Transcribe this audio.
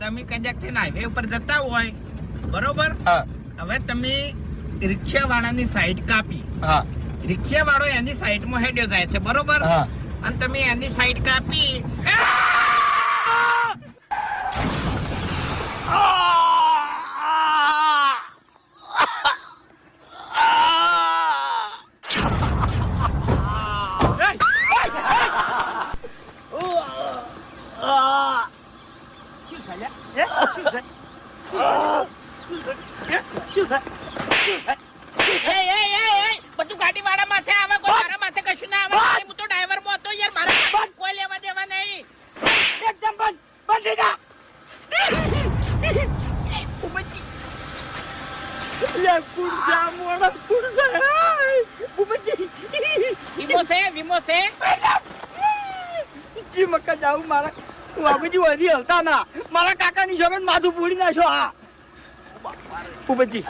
તમે કદાચ થઈને હાઈવે ઉપર જતા હોય બરોબર, હવે તમે રિક્ષા વાળાની સાઈડ કાપી, રિક્ષા વાળો એની સાઈડમાં હેડ્યો જાય છે બરોબર, અને તમે એની સાઈડ કાપી બધું ગાડી વાળા માથે આવે, કોઈ મારા માથે કશું ના આવે. હું તો ડ્રાઈવર માં હતો યાર, મારા કોઈ લેવા દેવા નહીં. એકદમ બંધ થઈ જા. મારા કાકા ની જોડે માથું પૂરી નાખો. હા ઉપરજી